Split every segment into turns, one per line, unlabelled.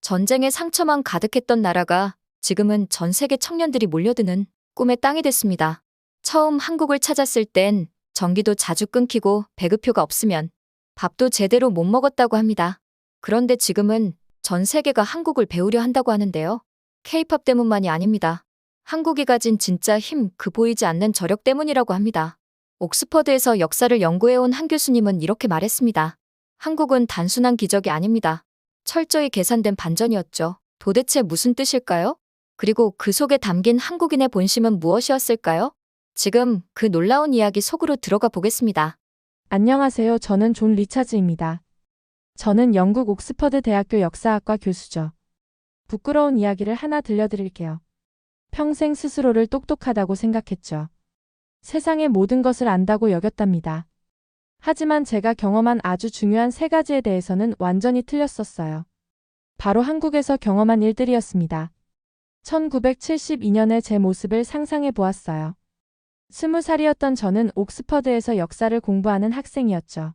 전쟁의 상처만 가득했던 나라가 지금은 전 세계 청년들이 몰려드는 꿈의 땅이 됐습니다. 처음 한국을 찾았을 땐 전기도 자주 끊기고 배급표가 없으면 밥도 제대로 못 먹었다고 합니다. 그런데 지금은 전 세계가 한국을 배우려 한다고 하는데요. K-팝 때문만이 아닙니다. 한국이 가진 진짜 힘, 그 보이지 않는 저력 때문이라고 합니다. 옥스퍼드에서 역사를 연구해온 한 교수님은 이렇게 말했습니다. 한국은 단순한 기적이 아닙니다. 철저히 계산된 반전이었죠. 도대체 무슨 뜻일까요? 그리고 그 속에 담긴 한국인의 본심은 무엇이었을까요? 지금 그 놀라운 이야기 속으로 들어가 보겠습니다.
안녕하세요. 저는 존 리차즈입니다. 저는 영국 옥스퍼드 대학교 역사학과 교수죠. 부끄러운 이야기를 하나 들려드릴게요. 평생 스스로를 똑똑하다고 생각했죠. 세상의 모든 것을 안다고 여겼답니다. 하지만 제가 경험한 아주 중요한 세 가지에 대해서는 완전히 틀렸었어요. 바로 한국에서 경험한 일들이었습니다. 1972년에 제 모습을 상상해 보았어요. 20살이었던 저는 옥스퍼드에서 역사를 공부하는 학생이었죠.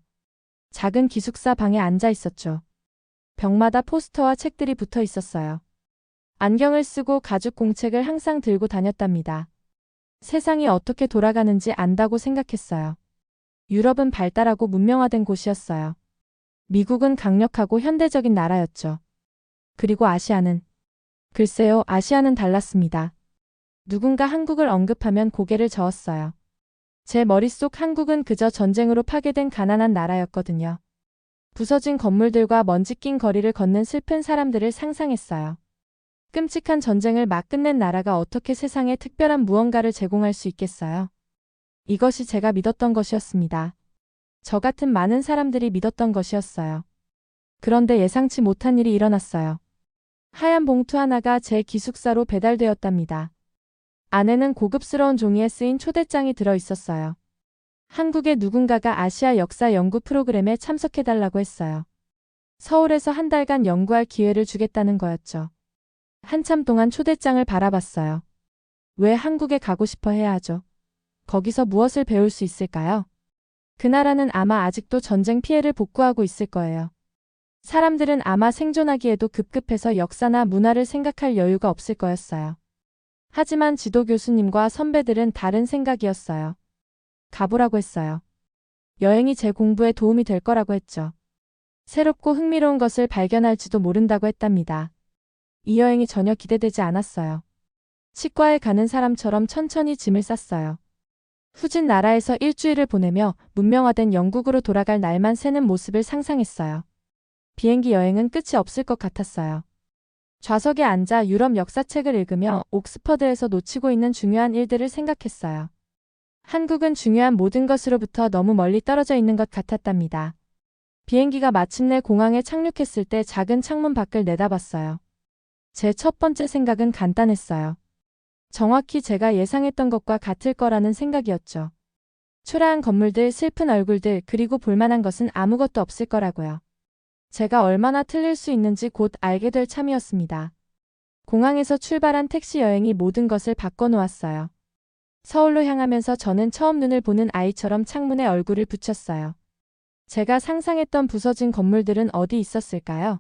작은 기숙사 방에 앉아 있었죠. 벽마다 포스터와 책들이 붙어 있었어요. 안경을 쓰고 가죽 공책을 항상 들고 다녔답니다. 세상이 어떻게 돌아가는지 안다고 생각했어요. 유럽은 발달하고 문명화된 곳이었어요. 미국은 강력하고 현대적인 나라였죠. 그리고 아시아는? 글쎄요, 아시아는 달랐습니다. 누군가 한국을 언급하면 고개를 저었어요. 제 머릿속 한국은 그저 전쟁으로 파괴된 가난한 나라였거든요. 부서진 건물들과 먼지 낀 거리를 걷는 슬픈 사람들을 상상했어요. 끔찍한 전쟁을 막 끝낸 나라가 어떻게 세상에 특별한 무언가를 제공할 수 있겠어요? 이것이 제가 믿었던 것이었습니다. 저 같은 많은 사람들이 믿었던 것이었어요. 그런데 예상치 못한 일이 일어났어요. 하얀 봉투 하나가 제 기숙사로 배달되었답니다. 안에는 고급스러운 종이에 쓰인 초대장이 들어 있었어요. 한국의 누군가가 아시아 역사 연구 프로그램에 참석해달라고 했어요. 서울에서 한 달간 연구할 기회를 주겠다는 거였죠. 한참 동안 초대장을 바라봤어요. 왜 한국에 가고 싶어 해야 하죠? 거기서 무엇을 배울 수 있을까요? 그 나라는 아마 아직도 전쟁 피해를 복구하고 있을 거예요. 사람들은 아마 생존하기에도 급급해서 역사나 문화를 생각할 여유가 없을 거였어요. 하지만 지도 교수님과 선배들은 다른 생각이었어요. 가보라고 했어요. 여행이 제 공부에 도움이 될 거라고 했죠. 새롭고 흥미로운 것을 발견할지도 모른다고 했답니다. 이 여행이 전혀 기대되지 않았어요. 치과에 가는 사람처럼 천천히 짐을 쌌어요. 후진 나라에서 일주일을 보내며 문명화된 영국으로 돌아갈 날만 새는 모습을 상상했어요. 비행기 여행은 끝이 없을 것 같았어요. 좌석에 앉아 유럽 역사책을 읽으며 옥스퍼드에서 놓치고 있는 중요한 일들을 생각했어요. 한국은 중요한 모든 것으로부터 너무 멀리 떨어져 있는 것 같았답니다. 비행기가 마침내 공항에 착륙했을 때 작은 창문 밖을 내다봤어요. 제 첫 번째 생각은 간단했어요. 정확히 제가 예상했던 것과 같을 거라는 생각이었죠. 초라한 건물들, 슬픈 얼굴들, 그리고 볼만한 것은 아무것도 없을 거라고요. 제가 얼마나 틀릴 수 있는지 곧 알게 될 참이었습니다. 공항에서 출발한 택시 여행이 모든 것을 바꿔놓았어요. 서울로 향하면서 저는 처음 눈을 보는 아이처럼 창문에 얼굴을 붙였어요. 제가 상상했던 부서진 건물들은 어디 있었을까요?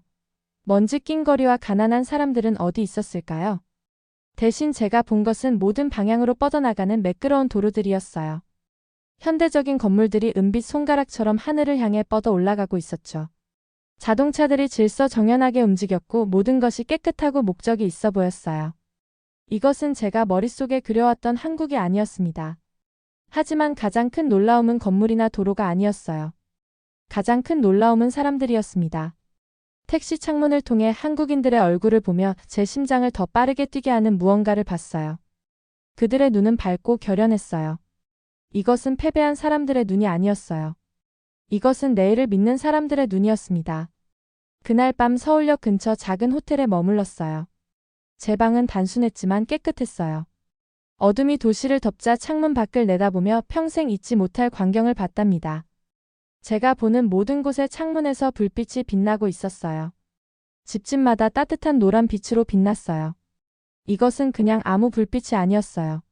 먼지 낀 거리와 가난한 사람들은 어디 있었을까요? 대신 제가 본 것은 모든 방향으로 뻗어나가는 매끄러운 도로들이었어요. 현대적인 건물들이 은빛 손가락처럼 하늘을 향해 뻗어 올라가고 있었죠. 자동차들이 질서정연하게 움직였고 모든 것이 깨끗하고 목적이 있어 보였어요. 이것은 제가 머릿속에 그려왔던 한국이 아니었습니다. 하지만 가장 큰 놀라움은 건물이나 도로가 아니었어요. 가장 큰 놀라움은 사람들이었습니다. 택시 창문을 통해 한국인들의 얼굴을 보며 제 심장을 더 빠르게 뛰게 하는 무언가를 봤어요. 그들의 눈은 밝고 결연했어요. 이것은 패배한 사람들의 눈이 아니었어요. 이것은 내일을 믿는 사람들의 눈이었습니다. 그날 밤 서울역 근처 작은 호텔에 머물렀어요. 제 방은 단순했지만 깨끗했어요. 어둠이 도시를 덮자 창문 밖을 내다보며 평생 잊지 못할 광경을 봤답니다. 제가 보는 모든 곳의 창문에서 불빛이 빛나고 있었어요. 집집마다 따뜻한 노란 빛으로 빛났어요. 이것은 그냥 아무 불빛이 아니었어요.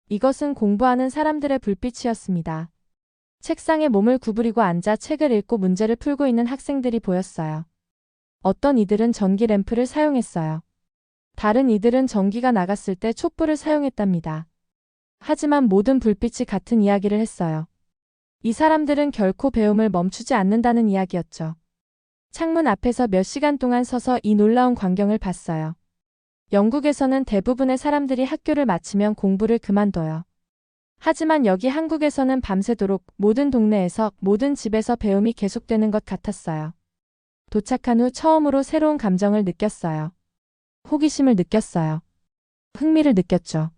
이것은 공부하는 사람들의 불빛이었습니다. 책상에 몸을 구부리고 앉아 책을 읽고 문제를 풀고 있는 학생들이 보였어요. 어떤 이들은 전기 램프를 사용했어요. 다른 이들은 전기가 나갔을 때 촛불을 사용했답니다. 하지만 모든 불빛이 같은 이야기를 했어요. 이 사람들은 결코 배움을 멈추지 않는다는 이야기였죠. 창문 앞에서 몇 시간 동안 서서 이 놀라운 광경을 봤어요. 영국에서는 대부분의 사람들이 학교를 마치면 공부를 그만둬요. 하지만 여기 한국에서는 밤새도록 모든 동네에서 모든 집에서 배움이 계속되는 것 같았어요. 도착한 후 처음으로 새로운 감정을 느꼈어요. 호기심을 느꼈어요. 흥미를 느꼈죠.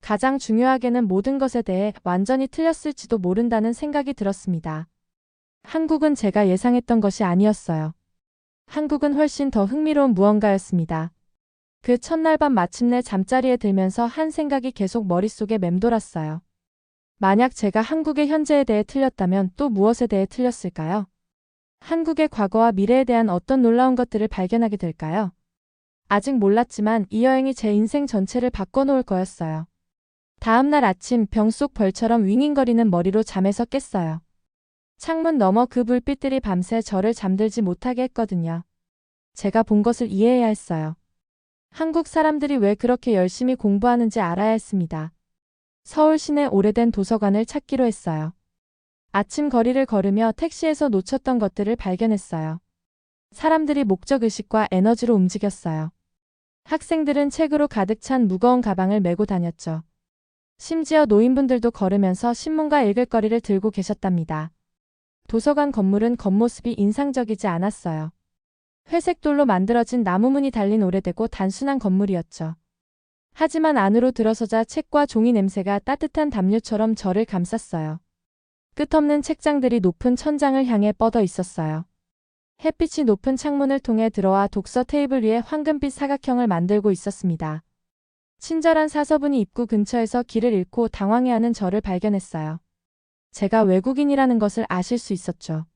가장 중요하게는 모든 것에 대해 완전히 틀렸을지도 모른다는 생각이 들었습니다. 한국은 제가 예상했던 것이 아니었어요. 한국은 훨씬 더 흥미로운 무언가였습니다. 그 첫날 밤 마침내 잠자리에 들면서 한 생각이 계속 머릿속에 맴돌았어요. 만약 제가 한국의 현재에 대해 틀렸다면 또 무엇에 대해 틀렸을까요? 한국의 과거와 미래에 대한 어떤 놀라운 것들을 발견하게 될까요? 아직 몰랐지만 이 여행이 제 인생 전체를 바꿔놓을 거였어요. 다음 날 아침 병 속 벌처럼 윙윙거리는 머리로 잠에서 깼어요. 창문 너머 그 불빛들이 밤새 저를 잠들지 못하게 했거든요. 제가 본 것을 이해해야 했어요. 한국 사람들이 왜 그렇게 열심히 공부하는지 알아야 했습니다. 서울 시내 오래된 도서관을 찾기로 했어요. 아침 거리를 걸으며 택시에서 놓쳤던 것들을 발견했어요. 사람들이 목적의식과 에너지로 움직였어요. 학생들은 책으로 가득 찬 무거운 가방을 메고 다녔죠. 심지어 노인분들도 걸으면서 신문과 읽을 거리를 들고 계셨답니다. 도서관 건물은 겉모습이 인상적이지 않았어요. 회색 돌로 만들어진 나무문이 달린 오래되고 단순한 건물이었죠. 하지만 안으로 들어서자 책과 종이 냄새가 따뜻한 담요처럼 저를 감쌌어요. 끝없는 책장들이 높은 천장을 향해 뻗어 있었어요. 햇빛이 높은 창문을 통해 들어와 독서 테이블 위에 황금빛 사각형을 만들고 있었습니다. 친절한 사서분이 입구 근처에서 길을 잃고 당황해하는 저를 발견했어요. 제가 외국인이라는 것을 아실 수 있었죠.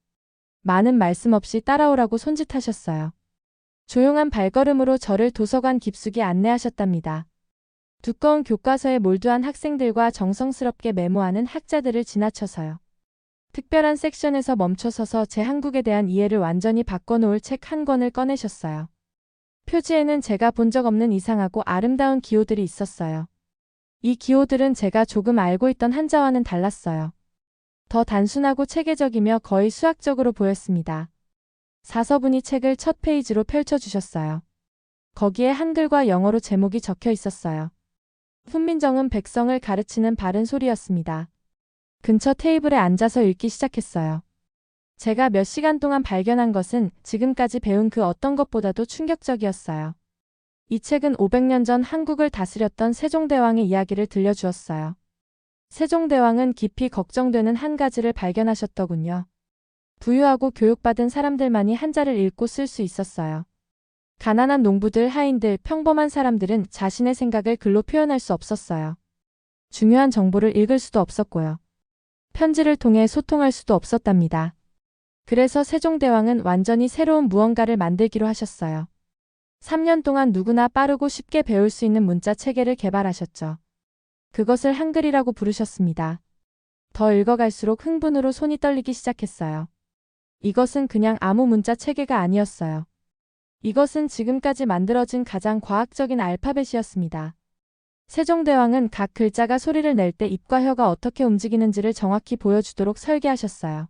많은 말씀 없이 따라오라고 손짓하셨어요. 조용한 발걸음으로 저를 도서관 깊숙이 안내하셨답니다. 두꺼운 교과서에 몰두한 학생들과 정성스럽게 메모하는 학자들을 지나쳐서요. 특별한 섹션에서 멈춰서서 제 한국에 대한 이해를 완전히 바꿔놓을 책 한 권을 꺼내셨어요. 표지에는 제가 본 적 없는 이상하고 아름다운 기호들이 있었어요. 이 기호들은 제가 조금 알고 있던 한자와는 달랐어요. 더 단순하고 체계적이며 거의 수학적으로 보였습니다. 사서분이 책을 첫 페이지로 펼쳐주셨어요. 거기에 한글과 영어로 제목이 적혀 있었어요. 훈민정음 백성을 가르치는 바른 소리였습니다. 근처 테이블에 앉아서 읽기 시작했어요. 제가 몇 시간 동안 발견한 것은 지금까지 배운 그 어떤 것보다도 충격적이었어요. 이 책은 500년 전 한국을 다스렸던 세종대왕의 이야기를 들려주었어요. 세종대왕은 깊이 걱정되는 한 가지를 발견하셨더군요. 부유하고 교육받은 사람들만이 한자를 읽고 쓸 수 있었어요. 가난한 농부들, 하인들, 평범한 사람들은 자신의 생각을 글로 표현할 수 없었어요. 중요한 정보를 읽을 수도 없었고요. 편지를 통해 소통할 수도 없었답니다. 그래서 세종대왕은 완전히 새로운 무언가를 만들기로 하셨어요. 3년 동안 누구나 빠르고 쉽게 배울 수 있는 문자 체계를 개발하셨죠. 그것을 한글이라고 부르셨습니다. 더 읽어갈수록 흥분으로 손이 떨리기 시작했어요. 이것은 그냥 아무 문자 체계가 아니었어요. 이것은 지금까지 만들어진 가장 과학적인 알파벳이었습니다. 세종대왕은 각 글자가 소리를 낼 때 입과 혀가 어떻게 움직이는지를 정확히 보여주도록 설계하셨어요.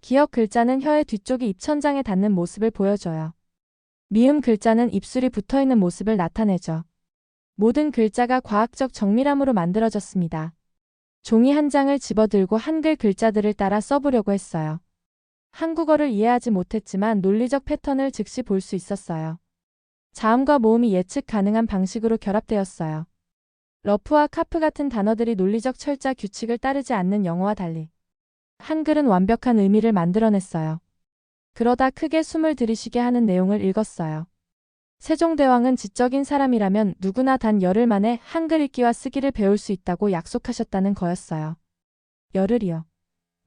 기역 글자는 혀의 뒤쪽이 입천장에 닿는 모습을 보여줘요. 미음 글자는 입술이 붙어있는 모습을 나타내죠. 모든 글자가 과학적 정밀함으로 만들어졌습니다. 종이 한 장을 집어들고 한글 글자들을 따라 써보려고 했어요. 한국어를 이해하지 못했지만 논리적 패턴을 즉시 볼 수 있었어요. 자음과 모음이 예측 가능한 방식으로 결합되었어요. 러프와 카프 같은 단어들이 논리적 철자 규칙을 따르지 않는 영어와 달리 한글은 완벽한 의미를 만들어냈어요. 그러다 크게 숨을 들이쉬게 하는 내용을 읽었어요. 세종대왕은 지적인 사람이라면 누구나 단 열흘 만에 한글 읽기와 쓰기를 배울 수 있다고 약속하셨다는 거였어요. 열흘이요.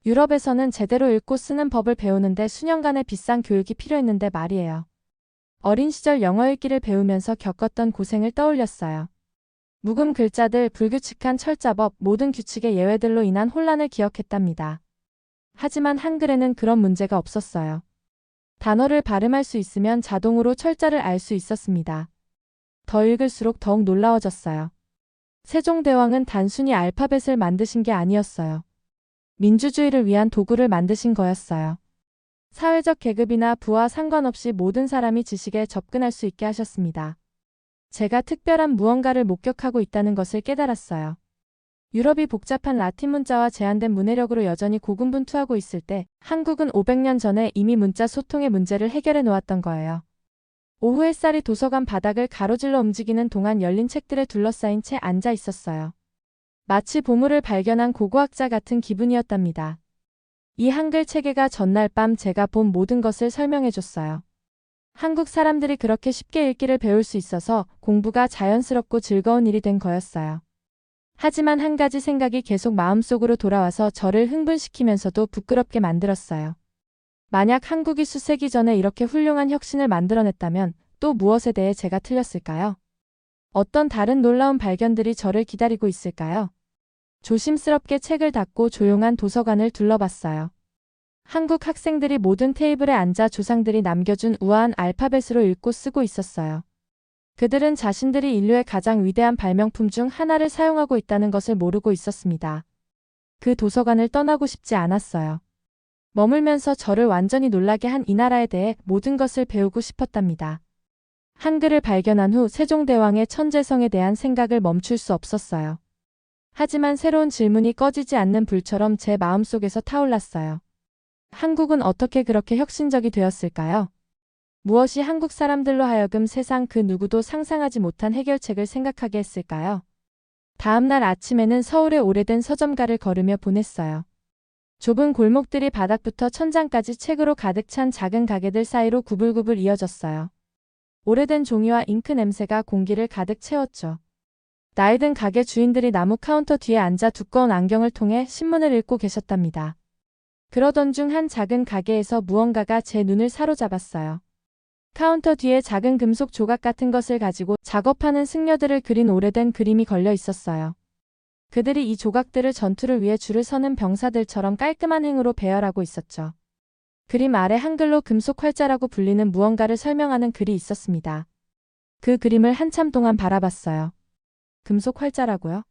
유럽에서는 제대로 읽고 쓰는 법을 배우는데 수년간의 비싼 교육이 필요했는데 말이에요. 어린 시절 영어 읽기를 배우면서 겪었던 고생을 떠올렸어요. 묵음 글자들, 불규칙한 철자법, 모든 규칙의 예외들로 인한 혼란을 기억했답니다. 하지만 한글에는 그런 문제가 없었어요. 단어를 발음할 수 있으면 자동으로 철자를 알 수 있었습니다. 더 읽을수록 더욱 놀라워졌어요. 세종대왕은 단순히 알파벳을 만드신 게 아니었어요. 민주주의를 위한 도구를 만드신 거였어요. 사회적 계급이나 부와 상관없이 모든 사람이 지식에 접근할 수 있게 하셨습니다. 제가 특별한 무언가를 목격하고 있다는 것을 깨달았어요. 유럽이 복잡한 라틴 문자와 제한된 문해력으로 여전히 고군분투하고 있을 때 한국은 500년 전에 이미 문자 소통의 문제를 해결해 놓았던 거예요. 오후 햇살이 도서관 바닥을 가로질러 움직이는 동안 열린 책들에 둘러싸인 채 앉아 있었어요. 마치 보물을 발견한 고고학자 같은 기분이었답니다. 이 한글 체계가 전날 밤 제가 본 모든 것을 설명해 줬어요. 한국 사람들이 그렇게 쉽게 읽기를 배울 수 있어서 공부가 자연스럽고 즐거운 일이 된 거였어요. 하지만 한 가지 생각이 계속 마음속으로 돌아와서 저를 흥분시키면서도 부끄럽게 만들었어요. 만약 한국이 수세기 전에 이렇게 훌륭한 혁신을 만들어냈다면 또 무엇에 대해 제가 틀렸을까요? 어떤 다른 놀라운 발견들이 저를 기다리고 있을까요? 조심스럽게 책을 닫고 조용한 도서관을 둘러봤어요. 한국 학생들이 모든 테이블에 앉아 조상들이 남겨준 우아한 알파벳으로 읽고 쓰고 있었어요. 그들은 자신들이 인류의 가장 위대한 발명품 중 하나를 사용하고 있다는 것을 모르고 있었습니다. 그 도서관을 떠나고 싶지 않았어요. 머물면서 저를 완전히 놀라게 한 이 나라에 대해 모든 것을 배우고 싶었답니다. 한글을 발견한 후 세종대왕의 천재성에 대한 생각을 멈출 수 없었어요. 하지만 새로운 질문이 꺼지지 않는 불처럼 제 마음속에서 타올랐어요. 한국은 어떻게 그렇게 혁신적이 되었을까요? 무엇이 한국 사람들로 하여금 세상 그 누구도 상상하지 못한 해결책을 생각하게 했을까요? 다음 날 아침에는 서울의 오래된 서점가를 걸으며 보냈어요. 좁은 골목들이 바닥부터 천장까지 책으로 가득 찬 작은 가게들 사이로 구불구불 이어졌어요. 오래된 종이와 잉크 냄새가 공기를 가득 채웠죠. 나이든 가게 주인들이 나무 카운터 뒤에 앉아 두꺼운 안경을 통해 신문을 읽고 계셨답니다. 그러던 중 한 작은 가게에서 무언가가 제 눈을 사로잡았어요. 카운터 뒤에 작은 금속 조각 같은 것을 가지고 작업하는 승려들을 그린 오래된 그림이 걸려 있었어요. 그들이 이 조각들을 전투를 위해 줄을 서는 병사들처럼 깔끔한 행으로 배열하고 있었죠. 그림 아래 한글로 금속 활자라고 불리는 무언가를 설명하는 글이 있었습니다. 그 그림을 한참 동안 바라봤어요. 금속 활자라고요?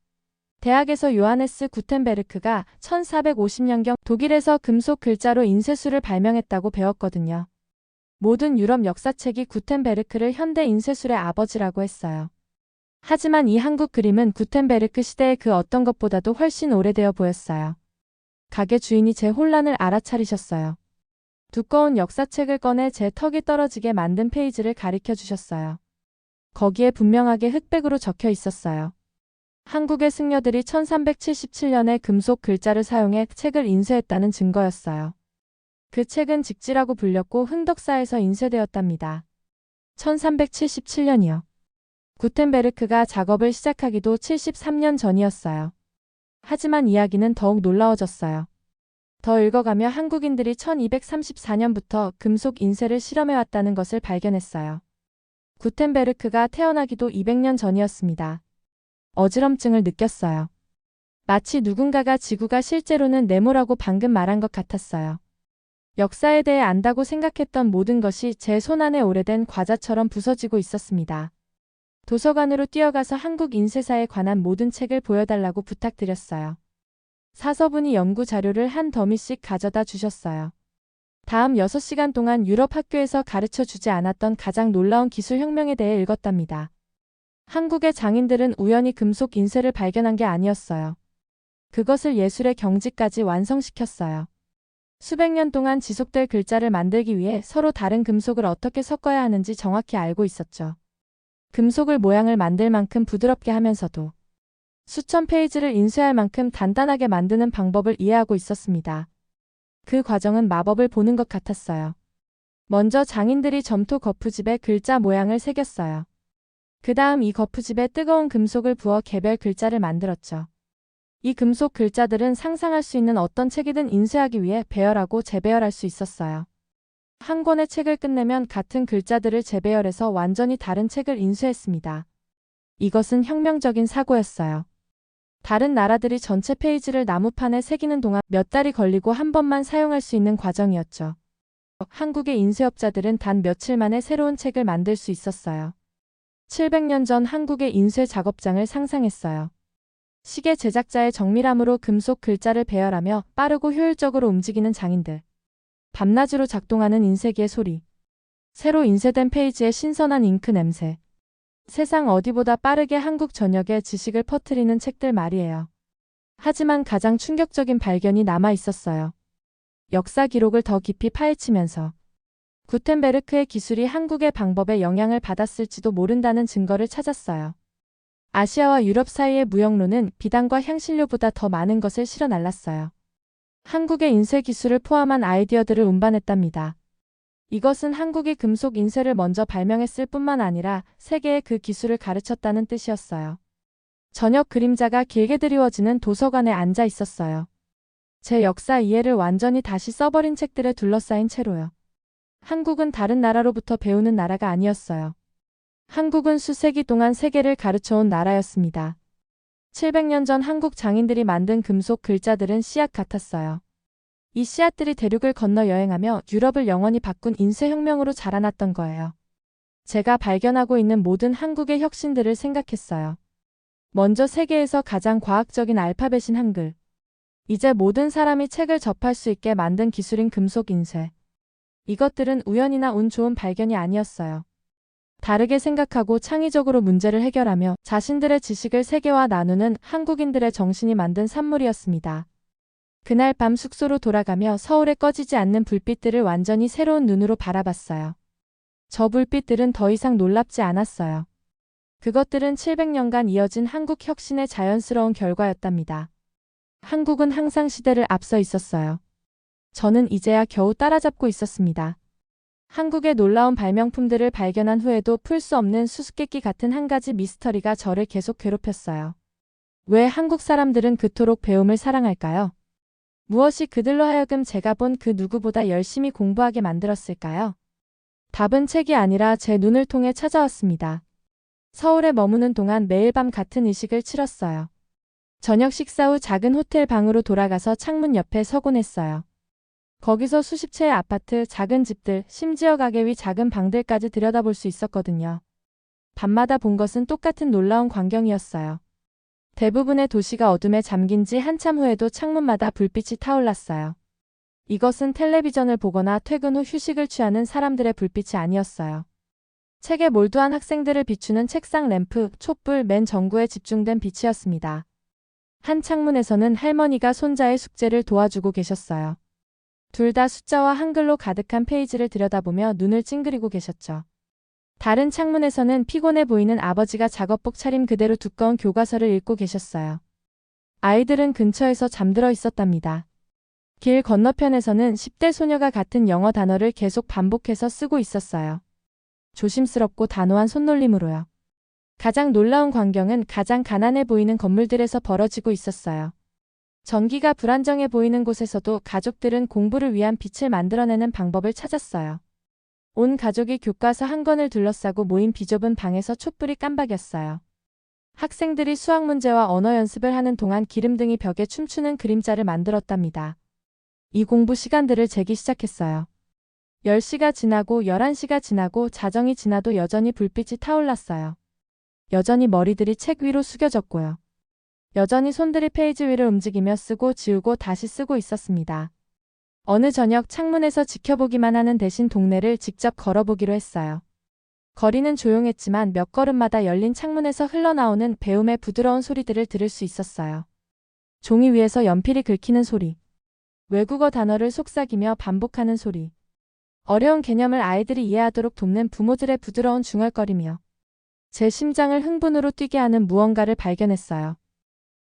대학에서 요하네스 구텐베르크가 1450년경 독일에서 금속 글자로 인쇄술을 발명했다고 배웠거든요. 모든 유럽 역사책이 구텐베르크를 현대 인쇄술의 아버지라고 했어요. 하지만 이 한국 그림은 구텐베르크 시대의 그 어떤 것보다도 훨씬 오래되어 보였어요. 가게 주인이 제 혼란을 알아차리셨어요. 두꺼운 역사책을 꺼내 제 턱이 떨어지게 만든 페이지를 가리켜 주셨어요. 거기에 분명하게 흑백으로 적혀 있었어요. 한국의 승려들이 1377년에 금속 글자를 사용해 책을 인쇄했다는 증거였어요. 그 책은 직지라고 불렸고 흥덕사에서 인쇄되었답니다. 1377년이요. 구텐베르크가 작업을 시작하기도 73년 전이었어요. 하지만 이야기는 더욱 놀라워졌어요. 더 읽어가며 한국인들이 1234년부터 금속 인쇄를 실험해왔다는 것을 발견했어요. 구텐베르크가 태어나기도 200년 전이었습니다. 어지럼증을 느꼈어요. 마치 누군가가 지구가 실제로는 네모라고 방금 말한 것 같았어요. 역사에 대해 안다고 생각했던 모든 것이 제 손안에 오래된 과자처럼 부서지고 있었습니다. 도서관으로 뛰어가서 한국 인쇄사에 관한 모든 책을 보여달라고 부탁드렸어요. 사서분이 연구 자료를 한 더미씩 가져다 주셨어요. 다음 6시간 동안 유럽 학교에서 가르쳐 주지 않았던 가장 놀라운 기술 혁명에 대해 읽었답니다. 한국의 장인들은 우연히 금속 인쇄를 발견한 게 아니었어요. 그것을 예술의 경지까지 완성시켰어요. 수백 년 동안 지속될 글자를 만들기 위해 서로 다른 금속을 어떻게 섞어야 하는지 정확히 알고 있었죠. 금속을 모양을 만들 만큼 부드럽게 하면서도 수천 페이지를 인쇄할 만큼 단단하게 만드는 방법을 이해하고 있었습니다. 그 과정은 마법을 보는 것 같았어요. 먼저 장인들이 점토 거푸집에 글자 모양을 새겼어요. 그 다음 이 거푸집에 뜨거운 금속을 부어 개별 글자를 만들었죠. 이 금속 글자들은 상상할 수 있는 어떤 책이든 인쇄하기 위해 배열하고 재배열할 수 있었어요. 한 권의 책을 끝내면 같은 글자들을 재배열해서 완전히 다른 책을 인쇄했습니다. 이것은 혁명적인 사고였어요. 다른 나라들이 전체 페이지를 나무판에 새기는 동안 몇 달이 걸리고 한 번만 사용할 수 있는 과정이었죠. 한국의 인쇄업자들은 단 며칠 만에 새로운 책을 만들 수 있었어요. 700년 전 한국의 인쇄 작업장을 상상했어요. 시계 제작자의 정밀함으로 금속 글자를 배열하며 빠르고 효율적으로 움직이는 장인들. 밤낮으로 작동하는 인쇄기의 소리. 새로 인쇄된 페이지의 신선한 잉크 냄새. 세상 어디보다 빠르게 한국 전역에 지식을 퍼뜨리는 책들 말이에요. 하지만 가장 충격적인 발견이 남아 있었어요. 역사 기록을 더 깊이 파헤치면서 구텐베르크의 기술이 한국의 방법에 영향을 받았을지도 모른다는 증거를 찾았어요. 아시아와 유럽 사이의 무역로는 비단과 향신료보다 더 많은 것을 실어 날랐어요. 한국의 인쇄 기술을 포함한 아이디어들을 운반했답니다. 이것은 한국이 금속 인쇄를 먼저 발명했을 뿐만 아니라 세계에 그 기술을 가르쳤다는 뜻이었어요. 저녁 그림자가 길게 드리워지는 도서관에 앉아 있었어요. 제 역사 이해를 완전히 다시 써버린 책들에 둘러싸인 채로요. 한국은 다른 나라로부터 배우는 나라가 아니었어요. 한국은 수세기 동안 세계를 가르쳐온 나라였습니다. 700년 전 한국 장인들이 만든 금속 글자들은 씨앗 같았어요. 이 씨앗들이 대륙을 건너 여행하며 유럽을 영원히 바꾼 인쇄혁명으로 자라났던 거예요. 제가 발견하고 있는 모든 한국의 혁신들을 생각했어요. 먼저 세계에서 가장 과학적인 알파벳인 한글. 이제 모든 사람이 책을 접할 수 있게 만든 기술인 금속 인쇄. 이것들은 우연이나 운 좋은 발견이 아니었어요. 다르게 생각하고 창의적으로 문제를 해결하며 자신들의 지식을 세계와 나누는 한국인들의 정신이 만든 산물이었습니다. 그날 밤 숙소로 돌아가며 서울에 꺼지지 않는 불빛들을 완전히 새로운 눈으로 바라봤어요. 저 불빛들은 더 이상 놀랍지 않았어요. 그것들은 700년간 이어진 한국 혁신의 자연스러운 결과였답니다. 한국은 항상 시대를 앞서 있었어요. 저는 이제야 겨우 따라잡고 있었습니다. 한국의 놀라운 발명품들을 발견한 후에도 풀 수 없는 수수께끼 같은 한 가지 미스터리가 저를 계속 괴롭혔어요. 왜 한국 사람들은 그토록 배움을 사랑할까요? 무엇이 그들로 하여금 제가 본 그 누구보다 열심히 공부하게 만들었을까요? 답은 책이 아니라 제 눈을 통해 찾아왔습니다. 서울에 머무는 동안 매일 밤 같은 의식을 치렀어요. 저녁 식사 후 작은 호텔 방으로 돌아가서 창문 옆에 서곤 했어요. 거기서 수십 채의 아파트, 작은 집들, 심지어 가게 위 작은 방들까지 들여다볼 수 있었거든요. 밤마다 본 것은 똑같은 놀라운 광경이었어요. 대부분의 도시가 어둠에 잠긴 지 한참 후에도 창문마다 불빛이 타올랐어요. 이것은 텔레비전을 보거나 퇴근 후 휴식을 취하는 사람들의 불빛이 아니었어요. 책에 몰두한 학생들을 비추는 책상 램프, 촛불 맨 전구에 집중된 빛이었습니다. 한 창문에서는 할머니가 손자의 숙제를 도와주고 계셨어요. 둘 다 숫자와 한글로 가득한 페이지를 들여다보며 눈을 찡그리고 계셨죠. 다른 창문에서는 피곤해 보이는 아버지가 작업복 차림 그대로 두꺼운 교과서를 읽고 계셨어요. 아이들은 근처에서 잠들어 있었답니다. 길 건너편에서는 10대 소녀가 같은 영어 단어를 계속 반복해서 쓰고 있었어요. 조심스럽고 단호한 손놀림으로요. 가장 놀라운 광경은 가장 가난해 보이는 건물들에서 벌어지고 있었어요. 전기가 불안정해 보이는 곳에서도 가족들은 공부를 위한 빛을 만들어내는 방법을 찾았어요. 온 가족이 교과서 한 권을 둘러싸고 모인 비좁은 방에서 촛불이 깜박였어요. 학생들이 수학 문제와 언어 연습을 하는 동안 기름등이 벽에 춤추는 그림자를 만들었답니다. 이 공부 시간들을 재기 시작했어요. 10시가 지나고 11시가 지나고 자정이 지나도 여전히 불빛이 타올랐어요. 여전히 머리들이 책 위로 숙여졌고요. 여전히 손들이 페이지 위를 움직이며 쓰고 지우고 다시 쓰고 있었습니다. 어느 저녁 창문에서 지켜보기만 하는 대신 동네를 직접 걸어보기로 했어요. 거리는 조용했지만 몇 걸음마다 열린 창문에서 흘러나오는 배움의 부드러운 소리들을 들을 수 있었어요. 종이 위에서 연필이 긁히는 소리. 외국어 단어를 속삭이며 반복하는 소리. 어려운 개념을 아이들이 이해하도록 돕는 부모들의 부드러운 중얼거리며 제 심장을 흥분으로 뛰게 하는 무언가를 발견했어요.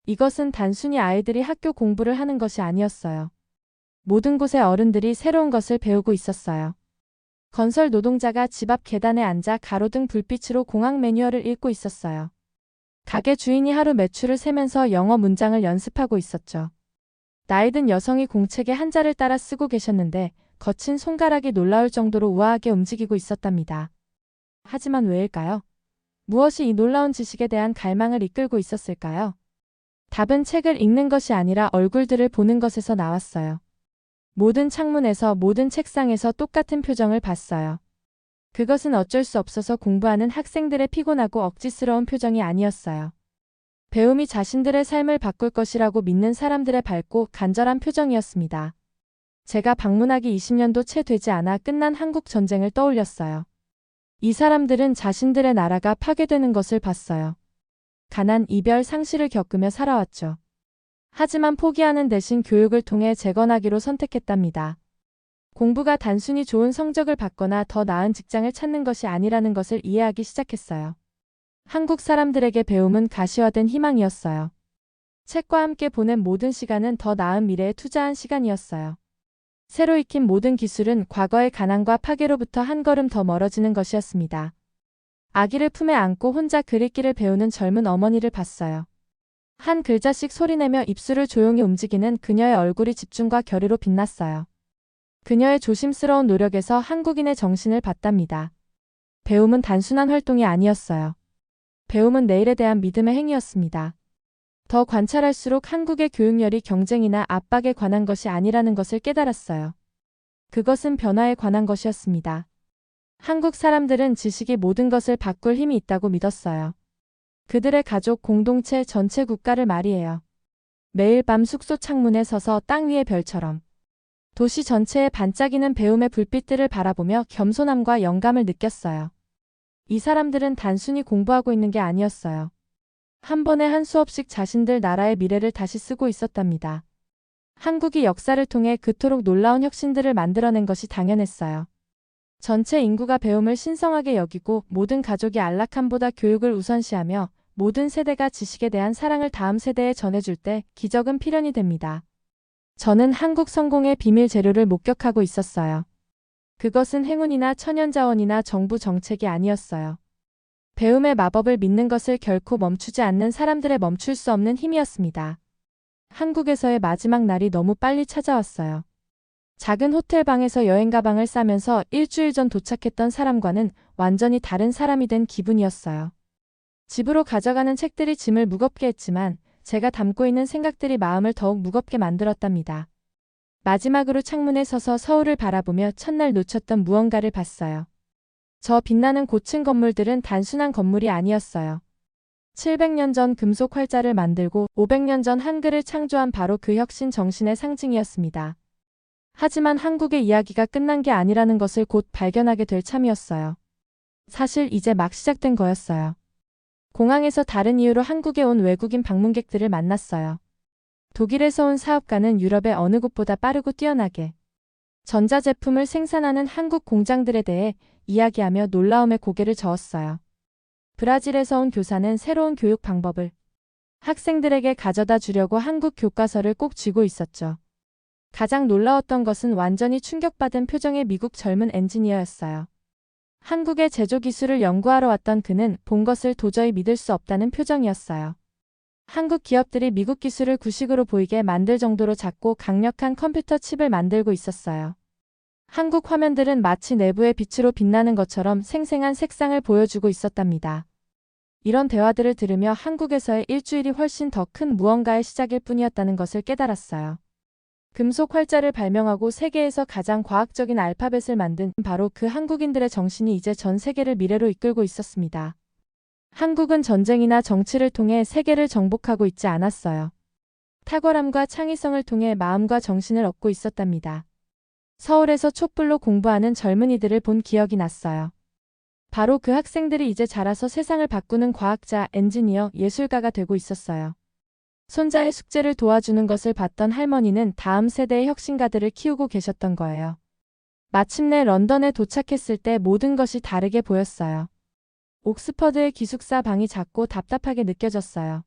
이것은 단순히 아이들이 학교 공부를 하는 것이 아니었어요. 모든 곳의 어른들이 새로운 것을 배우고 있었어요. 건설 노동자가 집 앞 계단에 앉아 가로등 불빛으로 공학 매뉴얼을 읽고 있었어요. 가게 주인이 하루 매출을 세면서 영어 문장을 연습하고 있었죠. 나이든 여성이 공책의 한자를 따라 쓰고 계셨는데 거친 손가락이 놀라울 정도로 우아하게 움직이고 있었답니다. 하지만 왜일까요? 무엇이 이 놀라운 지식에 대한 갈망을 이끌고 있었을까요? 답은 책을 읽는 것이 아니라 얼굴들을 보는 것에서 나왔어요. 모든 창문에서 모든 책상에서 똑같은 표정을 봤어요. 그것은 어쩔 수 없어서 공부하는 학생들의 피곤하고 억지스러운 표정이 아니었어요. 배움이 자신들의 삶을 바꿀 것이라고 믿는 사람들의 밝고 간절한 표정이었습니다. 제가 방문하기 20년도 채 되지 않아 끝난 한국 전쟁을 떠올렸어요. 이 사람들은 자신들의 나라가 파괴되는 것을 봤어요. 가난, 이별, 상실을 겪으며 살아왔죠. 하지만 포기하는 대신 교육을 통해 재건하기로 선택했답니다. 공부가 단순히 좋은 성적을 받거나 더 나은 직장을 찾는 것이 아니라는 것을 이해하기 시작했어요. 한국 사람들에게 배움은 가시화된 희망이었어요. 책과 함께 보낸 모든 시간은 더 나은 미래에 투자한 시간이었어요. 새로 익힌 모든 기술은 과거의 가난과 파괴로부터 한 걸음 더 멀어지는 것이었습니다. 아기를 품에 안고 혼자 글읽기를 배우는 젊은 어머니를 봤어요. 한 글자씩 소리내며 입술을 조용히 움직이는 그녀의 얼굴이 집중과 결의로 빛났어요. 그녀의 조심스러운 노력에서 한국인의 정신을 봤답니다. 배움은 단순한 활동이 아니었어요. 배움은 내일에 대한 믿음의 행위였습니다. 더 관찰할수록 한국의 교육열이 경쟁이나 압박에 관한 것이 아니라는 것을 깨달았어요. 그것은 변화에 관한 것이었습니다. 한국 사람들은 지식이 모든 것을 바꿀 힘이 있다고 믿었어요. 그들의 가족, 공동체, 전체 국가를 말이에요. 매일 밤 숙소 창문에 서서 땅 위의 별처럼 도시 전체에 반짝이는 배움의 불빛들을 바라보며 겸손함과 영감을 느꼈어요. 이 사람들은 단순히 공부하고 있는 게 아니었어요. 한 번에 한 수업씩 자신들 나라의 미래를 다시 쓰고 있었답니다. 한국이 역사를 통해 그토록 놀라운 혁신들을 만들어낸 것이 당연했어요. 전체 인구가 배움을 신성하게 여기고 모든 가족이 안락함보다 교육을 우선시하며 모든 세대가 지식에 대한 사랑을 다음 세대에 전해줄 때 기적은 필연이 됩니다. 저는 한국 성공의 비밀 재료를 목격하고 있었어요. 그것은 행운이나 천연자원이나 정부 정책이 아니었어요. 배움의 마법을 믿는 것을 결코 멈추지 않는 사람들의 멈출 수 없는 힘이었습니다. 한국에서의 마지막 날이 너무 빨리 찾아왔어요. 작은 호텔 방에서 여행 가방을 싸면서 일주일 전 도착했던 사람과는 완전히 다른 사람이 된 기분이었어요. 집으로 가져가는 책들이 짐을 무겁게 했지만 제가 담고 있는 생각들이 마음을 더욱 무겁게 만들었답니다. 마지막으로 창문에 서서 서울을 바라보며 첫날 놓쳤던 무언가를 봤어요. 저 빛나는 고층 건물들은 단순한 건물이 아니었어요. 700년 전 금속 활자를 만들고 500년 전 한글을 창조한 바로 그 혁신 정신의 상징이었습니다. 하지만 한국의 이야기가 끝난 게 아니라는 것을 곧 발견하게 될 참이었어요. 사실 이제 막 시작된 거였어요. 공항에서 다른 이유로 한국에 온 외국인 방문객들을 만났어요. 독일에서 온 사업가는 유럽의 어느 곳보다 빠르고 뛰어나게 전자제품을 생산하는 한국 공장들에 대해 이야기하며 놀라움에 고개를 저었어요. 브라질에서 온 교사는 새로운 교육 방법을 학생들에게 가져다 주려고 한국 교과서를 꼭 쥐고 있었죠. 가장 놀라웠던 것은 완전히 충격받은 표정의 미국 젊은 엔지니어였어요. 한국의 제조 기술을 연구하러 왔던 그는 본 것을 도저히 믿을 수 없다는 표정이었어요. 한국 기업들이 미국 기술을 구식으로 보이게 만들 정도로 작고 강력한 컴퓨터 칩을 만들고 있었어요. 한국 화면들은 마치 내부의 빛으로 빛나는 것처럼 생생한 색상을 보여주고 있었답니다. 이런 대화들을 들으며 한국에서의 일주일이 훨씬 더 큰 무언가의 시작일 뿐이었다는 것을 깨달았어요. 금속 활자를 발명하고 세계에서 가장 과학적인 알파벳을 만든 바로 그 한국인들의 정신이 이제 전 세계를 미래로 이끌고 있었습니다. 한국은 전쟁이나 정치를 통해 세계를 정복하고 있지 않았어요. 탁월함과 창의성을 통해 마음과 정신을 얻고 있었답니다. 서울에서 촛불로 공부하는 젊은이들을 본 기억이 났어요. 바로 그 학생들이 이제 자라서 세상을 바꾸는 과학자, 엔지니어, 예술가가 되고 있었어요. 손자의 숙제를 도와주는 것을 봤던 할머니는 다음 세대의 혁신가들을 키우고 계셨던 거예요. 마침내 런던에 도착했을 때 모든 것이 다르게 보였어요. 옥스퍼드의 기숙사 방이 작고 답답하게 느껴졌어요.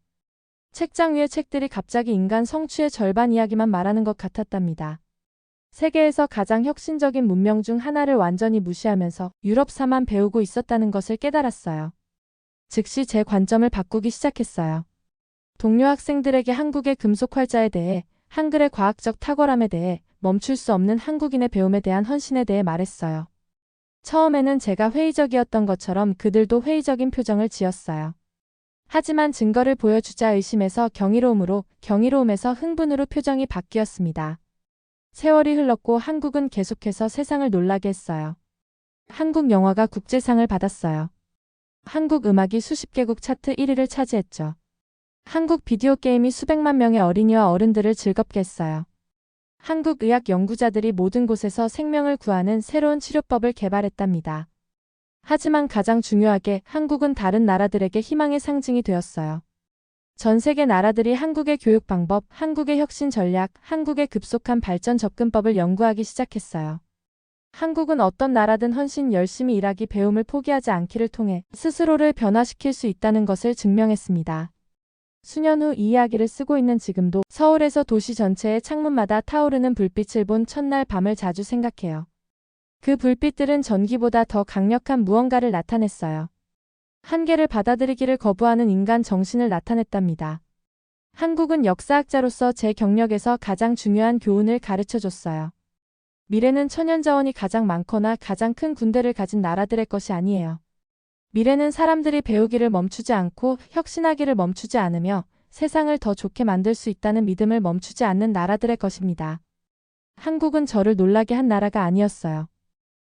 책장 위의 책들이 갑자기 인간 성취의 절반 이야기만 말하는 것 같았답니다. 세계에서 가장 혁신적인 문명 중 하나를 완전히 무시하면서 유럽사만 배우고 있었다는 것을 깨달았어요. 즉시 제 관점을 바꾸기 시작했어요. 동료 학생들에게 한국의 금속 활자에 대해, 한글의 과학적 탁월함에 대해, 멈출 수 없는 한국인의 배움에 대한 헌신에 대해 말했어요. 처음에는 제가 회의적이었던 것처럼 그들도 회의적인 표정을 지었어요. 하지만 증거를 보여주자 의심에서 경이로움으로, 경이로움에서 흥분으로 표정이 바뀌었습니다. 세월이 흘렀고 한국은 계속해서 세상을 놀라게 했어요. 한국 영화가 국제상을 받았어요. 한국 음악이 수십 개국 차트 1위를 차지했죠. 한국 비디오 게임이 수백만 명의 어린이와 어른들을 즐겁게 했어요. 한국 의학 연구자들이 모든 곳에서 생명을 구하는 새로운 치료법을 개발했답니다. 하지만 가장 중요하게 한국은 다른 나라들에게 희망의 상징이 되었어요. 전 세계 나라들이 한국의 교육 방법, 한국의 혁신 전략, 한국의 급속한 발전 접근법을 연구하기 시작했어요. 한국은 어떤 나라든 헌신 열심히 일하기 배움을 포기하지 않기를 통해 스스로를 변화시킬 수 있다는 것을 증명했습니다. 수년 후 이 이야기를 쓰고 있는 지금도 서울에서 도시 전체의 창문마다 타오르는 불빛을 본 첫날 밤을 자주 생각해요. 그 불빛들은 전기보다 더 강력한 무언가를 나타냈어요. 한계를 받아들이기를 거부하는 인간 정신을 나타냈답니다. 한국은 역사학자로서 제 경력에서 가장 중요한 교훈을 가르쳐줬어요. 미래는 천연자원이 가장 많거나 가장 큰 군대를 가진 나라들의 것이 아니에요. 미래는 사람들이 배우기를 멈추지 않고 혁신하기를 멈추지 않으며 세상을 더 좋게 만들 수 있다는 믿음을 멈추지 않는 나라들의 것입니다. 한국은 저를 놀라게 한 나라가 아니었어요.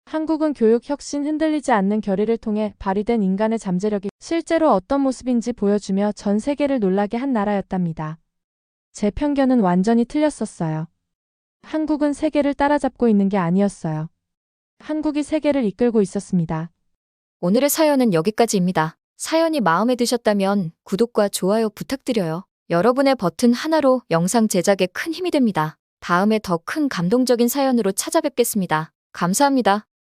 한국은 교육 혁신 흔들리지 않는 결의를 통해 발휘된 인간의 잠재력이 실제로 어떤 모습인지 보여주며 전 세계를 놀라게 한 나라였답니다. 제 편견은 완전히 틀렸었어요. 한국은 세계를 따라잡고 있는 게 아니었어요. 한국이 세계를 이끌고 있었습니다.
오늘의 사연은 여기까지입니다. 사연이 마음에 드셨다면 구독과 좋아요 부탁드려요. 여러분의 버튼 하나로 영상 제작에 큰 힘이 됩니다. 다음에 더 큰 감동적인 사연으로 찾아뵙겠습니다. 감사합니다.